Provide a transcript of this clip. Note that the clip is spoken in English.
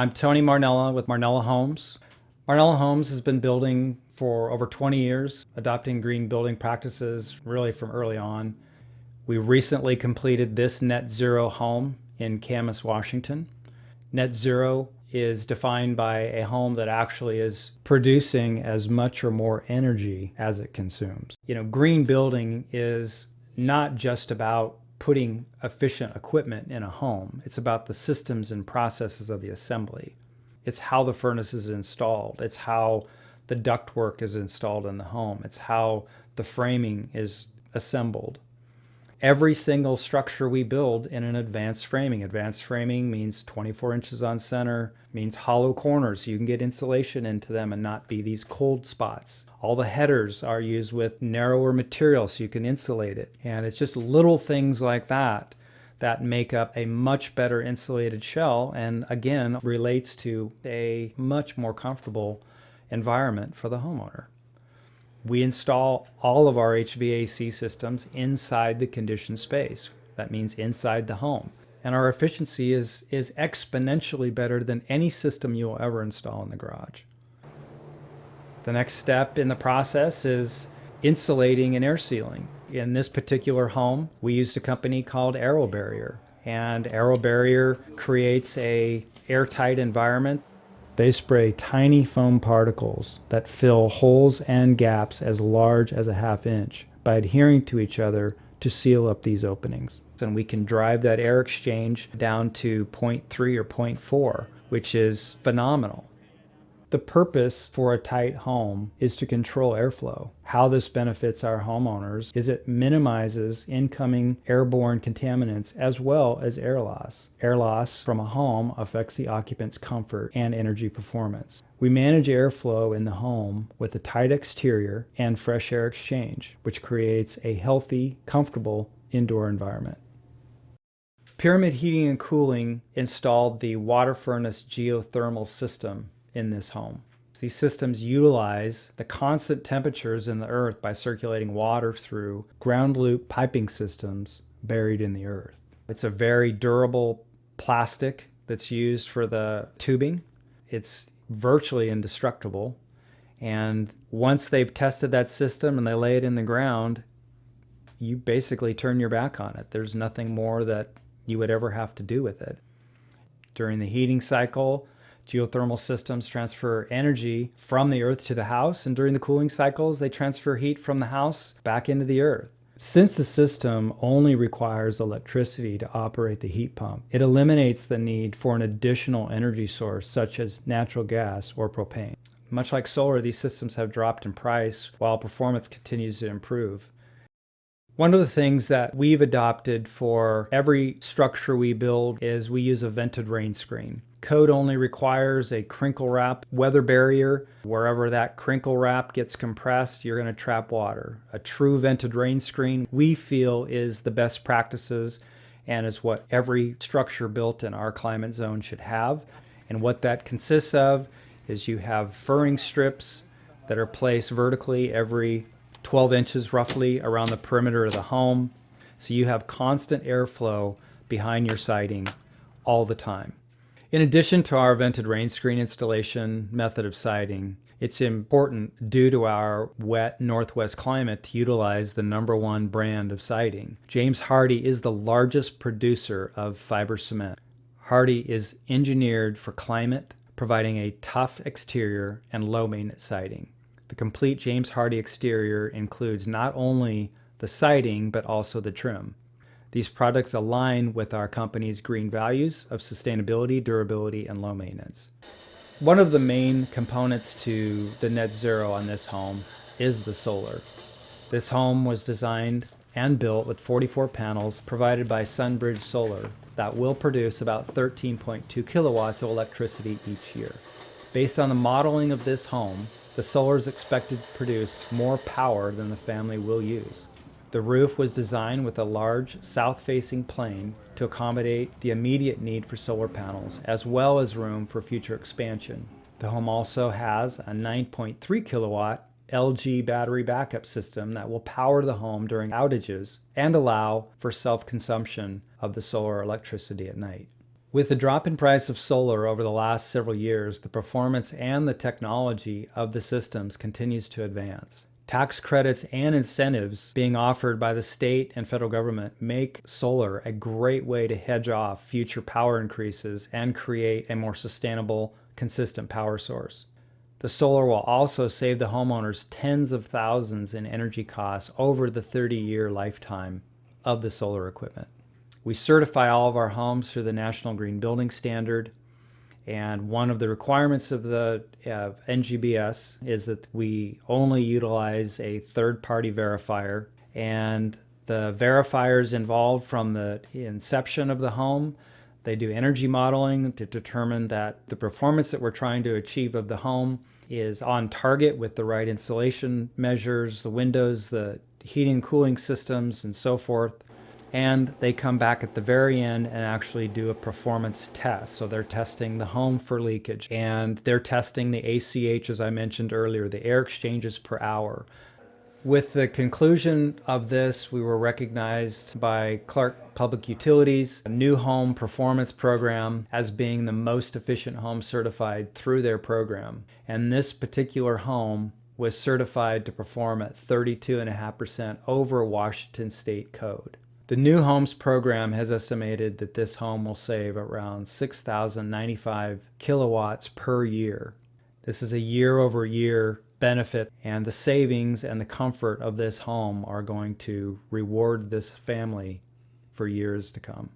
I'm Tony Marnella with Marnella Homes. Marnella Homes has been building for over 20 years, adopting green building practices really from early on. We recently completed this net zero home in Camas, Washington. Net zero is defined by a home that actually is producing as much or more energy as it consumes. Green building is not just about putting efficient equipment in a home. It's about the systems and processes of the assembly. It's how the furnace is installed. It's how the ductwork is installed in the home. It's how the framing is assembled. Every single structure we build in an advanced framing. Advanced framing means 24 inches on center, means hollow corners so you can get insulation into them and not be these cold spots. All the headers are used with narrower material so you can insulate it. And it's just little things like that that make up a much better insulated shell and again relates to a much more comfortable environment for the homeowner. We install all of our HVAC systems inside the conditioned space. That means inside the home. And our efficiency is exponentially better than any system you will ever install in the garage. The next step in the process is insulating and air sealing. In this particular home, we used a company called AeroBarrier. And AeroBarrier creates a airtight environment. They spray tiny foam particles that fill holes and gaps as large as a ½ inch by adhering to each other to seal up these openings. And we can drive that air exchange down to 0.3 or 0.4, which is phenomenal. The purpose for a tight home is to control airflow. How this benefits our homeowners is it minimizes incoming airborne contaminants as well as air loss. Air loss from a home affects the occupant's comfort and energy performance. We manage airflow in the home with a tight exterior and fresh air exchange, which creates a healthy, comfortable indoor environment. Pyramid Heating and Cooling installed the water furnace geothermal system in this home. These systems utilize the constant temperatures in the earth by circulating water through ground loop piping systems buried in the earth. It's a very durable plastic that's used for the tubing. It's virtually indestructible. And once they've tested that system and they lay it in the ground, you basically turn your back on it. There's nothing more that you would ever have to do with it. During the heating cycle, geothermal systems transfer energy from the earth to the house, and during the cooling cycles, they transfer heat from the house back into the earth. Since the system only requires electricity to operate the heat pump, it eliminates the need for an additional energy source such as natural gas or propane. Much like solar, these systems have dropped in price while performance continues to improve. One of the things that we've adopted for every structure we build is we use a vented rain screen. Code only requires a crinkle wrap weather barrier. Wherever that crinkle wrap gets compressed, you're going to trap water. A true vented rain screen, we feel, is the best practices and is what every structure built in our climate zone should have. And what that consists of is you have furring strips that are placed vertically every 12 inches roughly around the perimeter of the home. So you have constant airflow behind your siding all the time. In addition to our vented rain screen installation method of siding, it's important due to our wet northwest climate to utilize the #1 brand of siding. James Hardie is the largest producer of fiber cement. Hardie is engineered for climate, providing a tough exterior and low maintenance siding. The complete James Hardie exterior includes not only the siding, but also the trim. These products align with our company's green values of sustainability, durability, and low maintenance. One of the main components to the net zero on this home is the solar. This home was designed and built with 44 panels provided by Sunbridge Solar that will produce about 13.2 kilowatts of electricity each year. Based on the modeling of this home, the solar is expected to produce more power than the family will use. The roof was designed with a large south-facing plane to accommodate the immediate need for solar panels, as well as room for future expansion. The home also has a 9.3 kilowatt LG battery backup system that will power the home during outages and allow for self-consumption of the solar electricity at night. With the drop in price of solar over the last several years, the performance and the technology of the systems continues to advance. Tax credits and incentives being offered by the state and federal government make solar a great way to hedge off future power increases and create a more sustainable, consistent power source. The solar will also save the homeowners tens of thousands in energy costs over the 30-year lifetime of the solar equipment. We certify all of our homes through the National Green Building Standard, and one of the requirements of the NGBS is that we only utilize a third-party verifier, and the verifiers involved from the inception of the home, they do energy modeling to determine that the performance that we're trying to achieve of the home is on target with the right insulation measures, the windows, the heating and cooling systems, and so forth. And they come back at the very end and actually do a performance test. So they're testing the home for leakage, and they're testing the ACH, as I mentioned earlier, the air exchanges per hour. With the conclusion of this, we were recognized by Clark Public Utilities, a new home performance program, as being the most efficient home certified through their program. And this particular home was certified to perform at 32.5% over Washington State Code. The New Homes program has estimated that this home will save around 6,095 kilowatts per year. This is a year-over-year benefit, and the savings and the comfort of this home are going to reward this family for years to come.